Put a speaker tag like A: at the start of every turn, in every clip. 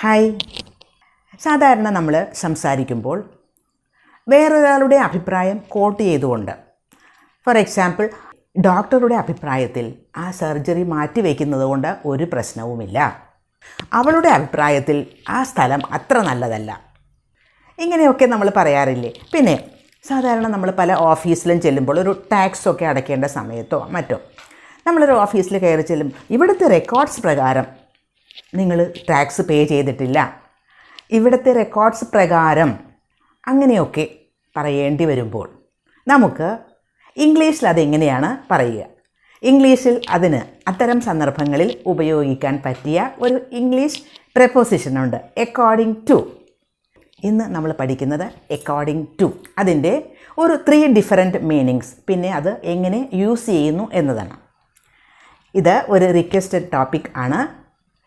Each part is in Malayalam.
A: ഹായ്. സാധാരണ നമ്മൾ സംസാരിക്കുമ്പോൾ വേറൊരാളുടെ അഭിപ്രായം കോട്ട് ചെയ്തുകൊണ്ട്, ഫോർ എക്സാമ്പിൾ, ഡോക്ടറുടെ അഭിപ്രായത്തിൽ ആ സർജറി മാറ്റിവെക്കുന്നത് കൊണ്ട് ഒരു പ്രശ്നവുമില്ല, അവളുടെ അഭിപ്രായത്തിൽ ആ സ്ഥലം അത്ര നല്ലതല്ല, ഇങ്ങനെയൊക്കെ നമ്മൾ പറയാറില്ലേ. പിന്നെ സാധാരണ നമ്മൾ പല ഓഫീസിലും ചെല്ലുമ്പോൾ ഒരു ടാക്സൊക്കെ അടയ്ക്കേണ്ട സമയത്തോ മറ്റോ നമ്മളൊരു ഓഫീസിൽ കയറി ചെല്ലും, ഇവിടുത്തെ റെക്കോർഡ്സ് പ്രകാരം നിങ്ങൾ ടാക്സ് പേ ചെയ്തിട്ടില്ല, ഇവിടുത്തെ റെക്കോർഡ്സ് പ്രകാരം അങ്ങനെയൊക്കെ പറയേണ്ടി വരുമ്പോൾ നമുക്ക് ഇംഗ്ലീഷിൽ അതെങ്ങനെയാണ് പറയുക? ഇംഗ്ലീഷിൽ അതിന് അത്തരം സന്ദർഭങ്ങളിൽ ഉപയോഗിക്കാൻ പറ്റിയ ഒരു ഇംഗ്ലീഷ് പ്രെപ്പോസിഷൻ ഉണ്ട്, അക്കോർഡിംഗ് ടു. ഇന്ന് നമ്മൾ പഠിക്കുന്നത് അക്കോർഡിംഗ് ടു. അതിൻ്റെ ഒരു 3 ഡിഫറൻറ്റ് മീനിങ്സ്, പിന്നെ അത് എങ്ങനെ യൂസ് ചെയ്യുന്നു എന്നതാണ്. ഇത് ഒരു റിക്വസ്റ്റഡ് ടോപ്പിക് ആണ്,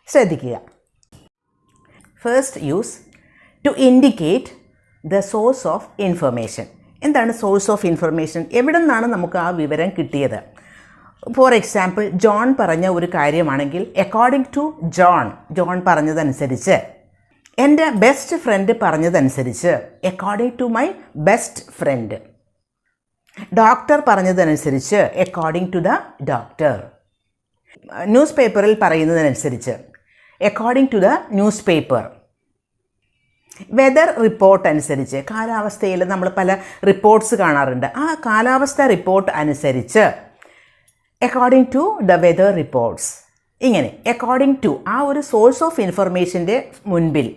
A: ശ്രദ്ധിക്കുക. First use, to indicate the source of information. എന്താണ് സോഴ്സ് ഓഫ് ഇൻഫർമേഷൻ? എവിടെ നിന്നാണ് നമുക്ക് ആ വിവരം കിട്ടിയത്? ഫോർ എക്സാമ്പിൾ, ജോൺ പറഞ്ഞ ഒരു കാര്യമാണെങ്കിൽ അക്കോർഡിംഗ് ടു ജോൺ, ജോൺ പറഞ്ഞതനുസരിച്ച്. എൻ്റെ ബെസ്റ്റ് ഫ്രണ്ട് പറഞ്ഞതനുസരിച്ച്, according to my best friend. Doctor പറഞ്ഞതനുസരിച്ച്, according to the doctor. News പേപ്പറിൽ പറയുന്നതനുസരിച്ച്, according to the newspaper. Weather report അനുസരിച്ച്, കാലാവസ്ഥയിൽ നമ്മൾ പല റിപ്പോർട്ട്സ് കാണാറുണ്ട്, ആ കാലാവസ്ഥ റിപ്പോർട്ട് അനുസരിച്ച്, according to the weather reports. ഇങ്ങനെ അക്കോർഡിംഗ് ടു ആ ഒരു സോഴ്സ് ഓഫ് ഇൻഫർമേഷൻ്റെ മുൻപിൽ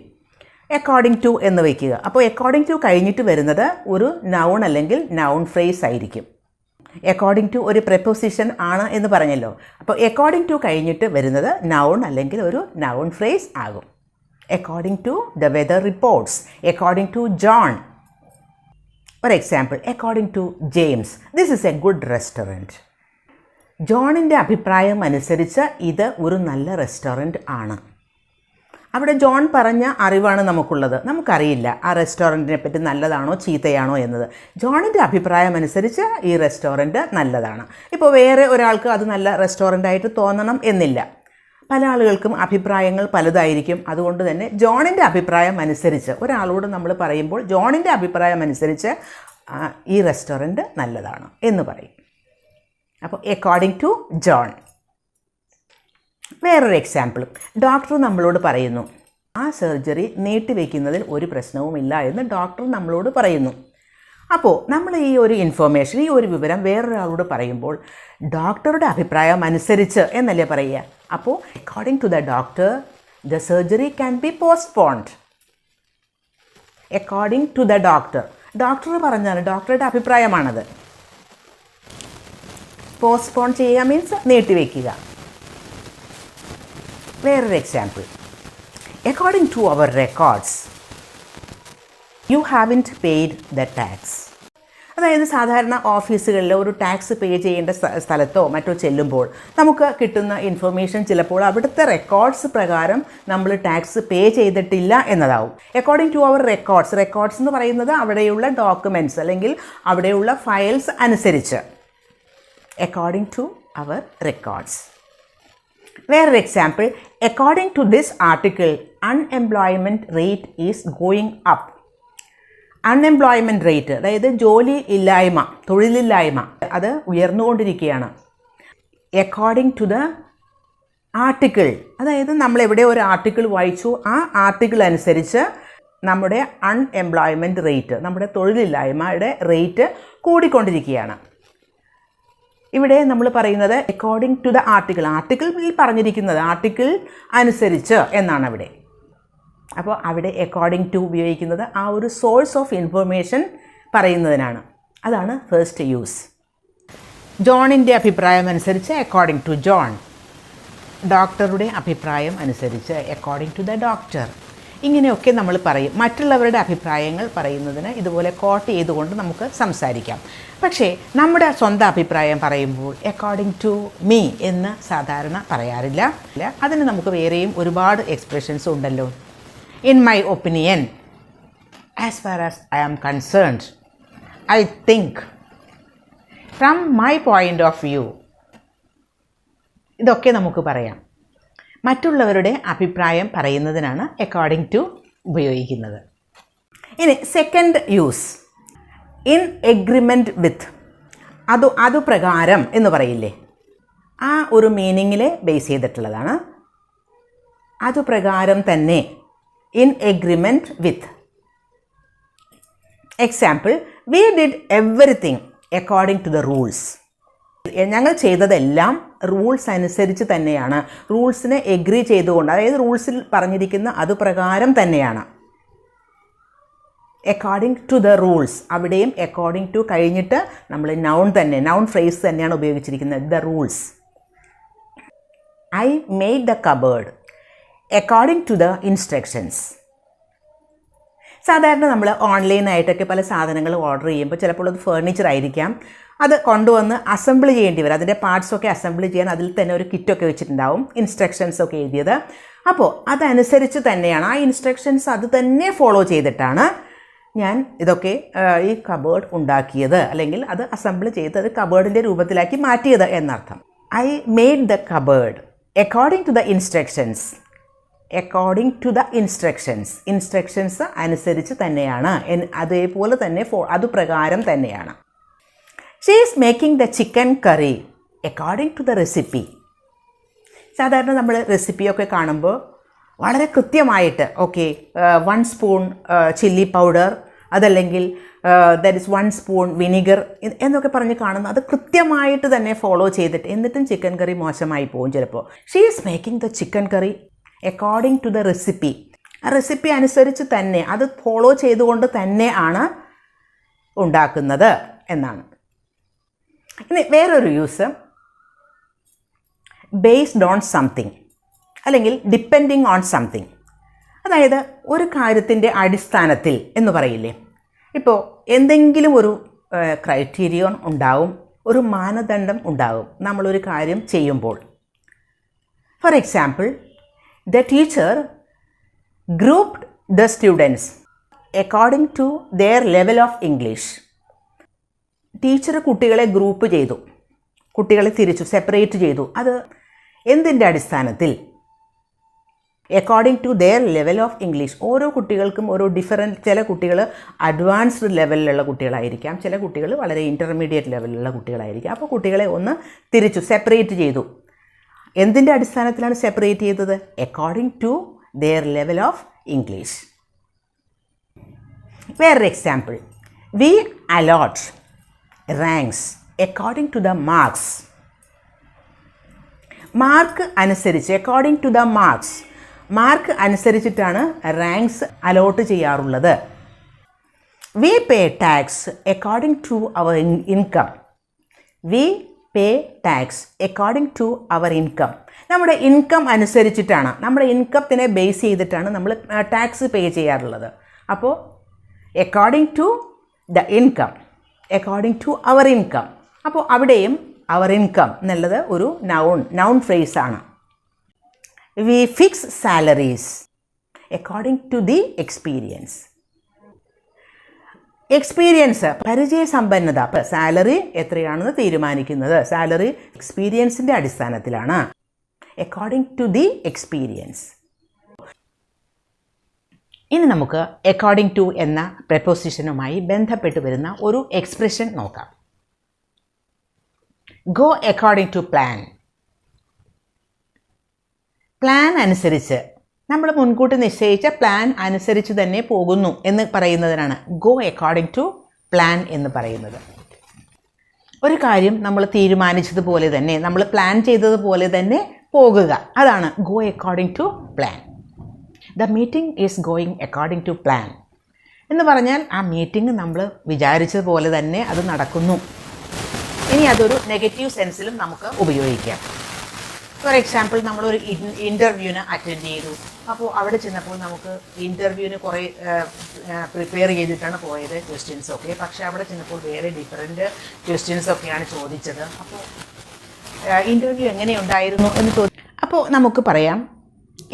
A: അക്കോർഡിംഗ് ടു എന്ന് വയ്ക്കുക. അപ്പോൾ അക്കോർഡിംഗ് ടു കഴിഞ്ഞിട്ട് വരുന്നത് ഒരു നൗൺ അല്ലെങ്കിൽ നൗൺ ഫ്രേസ് ആയിരിക്കും. അക്കോർഡിംഗ് ടു ഒരു പ്രെപ്പോസിഷൻ ആണ് എന്ന് പറഞ്ഞല്ലോ, അപ്പോൾ അക്കോർഡിംഗ് ടു കഴിഞ്ഞിട്ട് വരുന്നത് നൗൺ അല്ലെങ്കിൽ ഒരു നൗൺ ഫ്രേസ് ആകും. According to the weather reports, according to John. For example, according to James, this is a good restaurant. ജോണിൻ്റെ അഭിപ്രായം അനുസരിച്ച് ഇത് ഒരു നല്ല റെസ്റ്റോറൻറ്റ് ആണ്. അവിടെ ജോൺ പറഞ്ഞ അറിവാണ് നമുക്കുള്ളത്, നമുക്കറിയില്ല ആ റെസ്റ്റോറൻറ്റിനെ പറ്റി നല്ലതാണോ ചീത്തയാണോ എന്നത്. ജോണിൻ്റെ അഭിപ്രായം അനുസരിച്ച് ഈ റെസ്റ്റോറൻറ്റ് നല്ലതാണ്. ഇപ്പോൾ വേറെ ഒരാൾക്ക് അത് നല്ല റെസ്റ്റോറൻ്റായിട്ട് തോന്നണം എന്നില്ല, പല ആളുകൾക്കും അഭിപ്രായങ്ങൾ പലതായിരിക്കും. അതുകൊണ്ട് തന്നെ ജോണിൻ്റെ അഭിപ്രായം അനുസരിച്ച് ഒരാളോട് നമ്മൾ പറയുമ്പോൾ ജോണിൻ്റെ അഭിപ്രായം അനുസരിച്ച് ഈ റെസ്റ്റോറൻറ്റ് നല്ലതാണ് എന്ന് പറയും. അപ്പോൾ അക്കോർഡിംഗ് ടു ജോൺ. വേറൊരു എക്സാമ്പിൾ, ഡോക്ടർ നമ്മളോട് പറയുന്നു ആ സർജറി നീട്ടിവെക്കുന്നതിൽ ഒരു പ്രശ്നവുമില്ല എന്ന് ഡോക്ടർ നമ്മളോട് പറയുന്നു. അപ്പോൾ നമ്മൾ ഈ ഒരു ഇൻഫർമേഷൻ, ഈ ഒരു വിവരം വേറൊരാളോട് പറയുമ്പോൾ ഡോക്ടറുടെ അഭിപ്രായം അനുസരിച്ച് എന്നല്ലേ പറയുക. അപ്പോൾ according to the doctor the surgery can be postponed. According to the doctor, doctor പറഞ്ഞാൽ ഡോക്ടറുടെ അഭിപ്രായമാണത്. പോസ്റ്റ്പോൺ ചെയ്യുക മീൻസ് നീട്ടിവെക്കുക. വേറൊരു example, according to our records you haven't paid the tax. അതായത് സാധാരണ ഓഫീസുകളിൽ ഒരു ടാക്സ് പേ ചെയ്യേണ്ട സ്ഥലത്തോ മറ്റോ ചെല്ലുമ്പോൾ നമുക്ക് കിട്ടുന്ന ഇൻഫർമേഷൻ ചിലപ്പോൾ അവിടുത്തെ റെക്കോർഡ്സ് പ്രകാരം നമ്മൾ ടാക്സ് പേ ചെയ്തിട്ടില്ല എന്നതാവും. According to our records, records എന്ന് പറയുന്നത് അവിടെയുള്ള ഡോക്യുമെൻറ്റ്സ് അല്ലെങ്കിൽ അവിടെയുള്ള ഫയൽസ് അനുസരിച്ച്, അക്കോർഡിംഗ് ടു അവർ റെക്കോർഡ്സ്. വേറൊരു example, according to this article unemployment rate is going up. Unemployment rate, അതായത് ജോലി ഇല്ലായ്മ, തൊഴിലില്ലായ്മ, അത് ഉയർന്നുകൊണ്ടിരിക്കുകയാണ്. അക്കോർഡിംഗ് ടു ദ ആർട്ടിക്കിൾ, അതായത് നമ്മൾ എവിടെ ഒരു ആർട്ടിക്കിൾ വായിച്ചു ആ ആർട്ടിക്കിൾ അനുസരിച്ച് നമ്മുടെ അൺഎംപ്ലോയ്മെൻറ്റ് റേറ്റ്, നമ്മുടെ തൊഴിലില്ലായ്മയുടെ റേറ്റ് കൂടിക്കൊണ്ടിരിക്കുകയാണ്. ഇവിടെ നമ്മൾ പറയുന്നത് അക്കോർഡിംഗ് ടു ദ ആർട്ടിക്കിൾ, ആർട്ടിക്കിളിൽ പറഞ്ഞിരിക്കുന്നത് ആർട്ടിക്കിൾ അനുസരിച്ച് എന്നാണ് അവിടെ. അപ്പോൾ അവിടെ അക്കോർഡിംഗ് ടു ഉപയോഗിക്കുന്നത് ആ ഒരു സോഴ്സ് ഓഫ് ഇൻഫർമേഷൻ പറയുന്നതിനാണ്. അതാണ് ഫസ്റ്റ് യൂസ്. ജോണിൻ്റെ അഭിപ്രായം അനുസരിച്ച് അക്കോർഡിംഗ് ടു ജോൺ, ഡോക്ടറുടെ അഭിപ്രായം അനുസരിച്ച് അക്കോർഡിംഗ് ടു ദ ഡോക്ടർ. ഇങ്ങനെയൊക്കെ നമ്മൾ പറയും. മറ്റുള്ളവരുടെ അഭിപ്രായങ്ങൾ പറയുന്നതിന് ഇതുപോലെ കോട്ട് ചെയ്തുകൊണ്ട് നമുക്ക് സംസാരിക്കാം. പക്ഷേ നമ്മുടെ സ്വന്തം അഭിപ്രായം പറയുമ്പോൾ അക്കോർഡിംഗ് ടു മീ എന്ന് സാധാരണ പറയാറില്ല. അതിന് നമുക്ക് വേറെയും ഒരുപാട് എക്സ്പ്രഷൻസ് ഉണ്ടല്ലോ. In my opinion, as far as I am concerned, I think, from my point of view, ഇതൊക്കെ നമുക്ക് പറയാം. മറ്റുള്ളവരുടെ അഭിപ്രായം പറയുന്നതിനാണ് അക്കോർഡിംഗ് ടു ഉപയോഗിക്കുന്നത്. ഇനി second use, in agreement with, അതുപ്രകാരം എന്ന് പറയില്ലേ, ആ ഒരു മീനിങ്ങിൽ ബേസ് ചെയ്തിട്ടുള്ളതാണ്. അതുപ്രകാരം തന്നെ, in agreement with. Example, we did everything according to the rules. ഞങ്ങൾ ചെയ്തതെല്ലാം റൂൾസ് അനുസരിച്ച് തന്നെയാണ്, റൂൾസിനെ എഗ്രി ചെയ്തുകൊണ്ട്, അതായത് റൂൾസിൽ പറഞ്ഞിരിക്കുന്ന അതുപ്രകാരം തന്നെയാണ്. അക്കോർഡിംഗ് ടു ദ റൂൾസ്, അവിടെയും അക്കോർഡിംഗ് ടു കഴിഞ്ഞിട്ട് നമ്മൾ നൗൺ ഫ്രേസ് തന്നെയാണ് ഉപയോഗിച്ചിരിക്കുന്നത്, the rules. I made the cupboard according to the instructions. സാധാരണ നമ്മൾ ഓൺലൈനായിട്ടൊക്കെ പല സാധനങ്ങൾ ഓർഡർ ചെയ്യുമ്പോൾ ചിലപ്പോൾ അത് ഫേർണിച്ചർ ആയിരിക്കാം, അത് കൊണ്ടുവന്ന് അസംബിൾ ചെയ്യേണ്ടി വരും. അതിൻ്റെ പാർട്സൊക്കെ അസംബിൾ ചെയ്യാൻ അതിൽ തന്നെ ഒരു കിറ്റൊക്കെ വെച്ചിട്ടുണ്ടാവും, ഇൻസ്ട്രക്ഷൻസൊക്കെ എഴുതിയത്. അപ്പോൾ അതനുസരിച്ച് തന്നെയാണ്, ആ ഇൻസ്ട്രക്ഷൻസ് അത് തന്നെ ഫോളോ ചെയ്തിട്ടാണ് ഞാൻ ഇതൊക്കെ ഈ കബേർഡ് ഉണ്ടാക്കിയത്, അല്ലെങ്കിൽ അത് അസംബിൾ ചെയ്ത് അത് കബേർഡിൻ്റെ രൂപത്തിലാക്കി മാറ്റിയത് എന്നർത്ഥം. I made the cupboard according to the instructions. According to the instructions അനുസരിച്ച് തന്നെയാണ്, അതേപോലെ തന്നെ അതുപ്രകാരം തന്നെയാണ്. She is making the chicken curry according to the recipe. സാധാരണ നമ്മൾ റെസിപ്പിയൊക്കെ കാണുമ്പോൾ വളരെ കൃത്യമായിട്ട്, ഓക്കെ 1 സ്പൂൺ ചില്ലി പൗഡർ, അതല്ലെങ്കിൽ ദാറ്റ് ഇസ് 1 സ്പൂൺ വിനിഗർ എന്നൊക്കെ പറഞ്ഞ് കാണുന്നു. അത് കൃത്യമായിട്ട് തന്നെ ഫോളോ ചെയ്തിട്ട്, എന്നിട്ടും ചിക്കൻ കറി മോശമായി പോകും ചിലപ്പോൾ. She is making the chicken curry according to the recipe. ആ റെസിപ്പി അനുസരിച്ച് തന്നെ, അത് ഫോളോ ചെയ്തുകൊണ്ട് തന്നെ ആണ് ഉണ്ടാക്കുന്നത് എന്നാണ്. ഇനി വേറൊരു യൂസ്, ബേസ്ഡ് ഓൺ സംതിങ് അല്ലെങ്കിൽ ഡിപ്പെൻഡിങ് ഓൺ സംതിങ്. അതായത് ഒരു കാര്യത്തിൻ്റെ അടിസ്ഥാനത്തിൽ എന്ന് പറയില്ലേ, ഇപ്പോൾ എന്തെങ്കിലും ഒരു ക്രൈറ്റീരിയൻ ഉണ്ടാവും, ഒരു മാനദണ്ഡം ഉണ്ടാവും നമ്മളൊരു കാര്യം ചെയ്യുമ്പോൾ. For example, the teacher grouped the students according to their level of English. Teacher കുട്ടികളെ ഗ്രൂപ്പ് ചെയ്തു, കുട്ടികളെ തിരിച്ചു സെപ്പറേറ്റ് ചെയ്തു. അത് എന്തിൻ്റെ അടിസ്ഥാനത്തിൽ? According to their level of English. ഓരോ കുട്ടികൾക്കും ഓരോ ഡിഫറൻറ്റ്, ചില കുട്ടികൾ അഡ്വാൻസ്ഡ് ലെവലിലുള്ള കുട്ടികളായിരിക്കാം, ചില കുട്ടികൾ വളരെ ഇൻ്റർമീഡിയറ്റ് ലെവലിലുള്ള കുട്ടികളായിരിക്കാം. അപ്പോൾ കുട്ടികളെ ഒന്ന് തിരിച്ചു സെപ്പറേറ്റ് ചെയ്തു. എന്തിൻ്റെ അടിസ്ഥാനത്തിലാണ് സെപ്പറേറ്റ് ചെയ്തത്? According to their level of English. വേറൊരു example, we allot ranks according to the marks. Mark അനുസരിച്ച്, അക്കോർഡിംഗ് ടു ദ മാർക്ക് അനുസരിച്ചിട്ടാണ് റാങ്ക്സ് അലോട്ട് ചെയ്യാറുള്ളത്. We pay tax according to our income. We pay tax according to our income. നമ്മുടെ ഇൻകം അനുസരിച്ചിട്ടാണ്, നമ്മുടെ ഇൻകത്തിനെ ബേസ് ചെയ്തിട്ടാണ് നമ്മൾ ടാക്സ് പേ ചെയ്യാറുള്ളത്. അപ്പോൾ according to the income, according to our income. അപ്പോൾ അവിടെയും അവർ ഇൻകം എന്നുള്ളത് ഒരു നൗൺ ഫ്രേസ് ആണ്. We fix salaries according to the experience. Experience, പരിചയസമ്പന്നത. സാലറി എത്രയാണെന്ന് തീരുമാനിക്കുന്നത്, സാലറി എക്സ്പീരിയൻസിൻ്റെ അടിസ്ഥാനത്തിലാണ്. According to the experience. ഇനി നമുക്ക് അക്കോർഡിംഗ് ടു എന്ന പ്രപ്പോസിഷനുമായി ബന്ധപ്പെട്ട് വരുന്ന ഒരു എക്സ്പ്രഷൻ നോക്കാം. Go according to plan. Plan അനുസരിച്ച്, നമ്മൾ മുൻകൂട്ടി നിശ്ചയിച്ച പ്ലാൻ അനുസരിച്ച് തന്നെ പോകുന്നു എന്ന് പറയുന്നതിനാണ് ഗോ അക്കോർഡിംഗ് ടു പ്ലാൻ എന്ന് പറയുന്നത്. ഒരു കാര്യം നമ്മൾ തീരുമാനിച്ചതുപോലെ തന്നെ, നമ്മൾ പ്ലാൻ ചെയ്തതുപോലെ തന്നെ പോകുക, അതാണ് go according to plan. The meeting is going according to plan എന്ന് പറഞ്ഞാൽ ആ മീറ്റിംഗ് നമ്മൾ വിചാരിച്ചതുപോലെ തന്നെ അത് നടക്കുന്നു. ഇനി അതൊരു നെഗറ്റീവ് സെൻസിലും നമുക്ക് ഉപയോഗിക്കാം. ഫോർ എക്സാമ്പിൾ, നമ്മളൊരു ഇൻ്റർവ്യൂവിന് അറ്റൻഡ് ചെയ്തു. അപ്പോൾ അവിടെ ചെന്നപ്പോൾ നമുക്ക് ഇൻ്റർവ്യൂവിന് കുറേ പ്രിപ്പയർ ചെയ്തിട്ടാണ് പോയത് ക്വസ്റ്റ്യൻസൊക്കെ. പക്ഷേ അവിടെ ചെന്നപ്പോൾ വേറെ ഡിഫറെൻറ്റ് ക്വസ്റ്റ്യൻസൊക്കെയാണ് ചോദിച്ചത്. അപ്പോൾ ഇൻ്റർവ്യൂ എങ്ങനെയുണ്ടായിരുന്നു എന്ന് അപ്പോൾ നമുക്ക് പറയാം,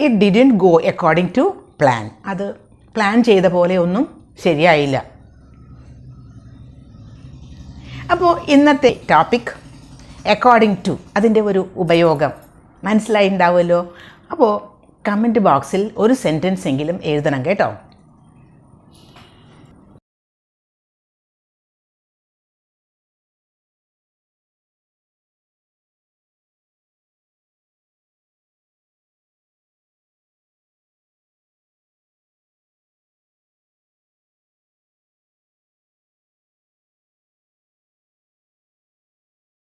A: it didn't go according to plan. അത് പ്ലാൻ ചെയ്ത പോലെ ഒന്നും ശരിയായില്ല. അപ്പോൾ ഇന്നത്തെ ടോപ്പിക് അക്കോർഡിംഗ് ടു, അതിൻ്റെ ഒരു ഉപയോഗം മനസ്സിലായിട്ടുണ്ടാവുമല്ലോ. അപ്പോൾ കമൻറ്റ് ബോക്സിൽ ഒരു സെൻറ്റൻസ് എങ്കിലും എഴുതണം കേട്ടോ.